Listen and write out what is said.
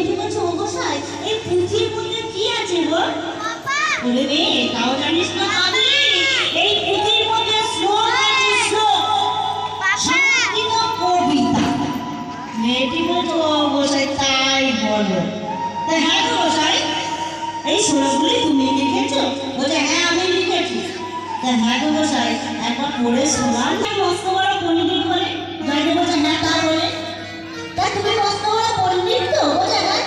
দেখতে পাচ্ছ গোসাই এই পুঁথির মধ্যে কি আছে গো? বলে রে তাও জানিস না আমি এই পুঁথির মধ্যে শ্লোক আছে শ্লোক সংস্কৃত কবিতা। মেয়েটি বলতো গোসাই তাই বলো। তা হ্যাঁ গো গোসাই এই শ্লোকগুলি তুমি লিখেছো? বলে হ্যাঁ আমি লিখেছি। তা হ্যাঁ গো গোসাই একবার পড়ে শোনান। মস্ত বড় পণ্ডিত বলে জয়দেব বলছে হ্যাঁ তা বলে। তা তুমি মস্ত বড় পণ্ডিত তো? বলে হ্যাঁ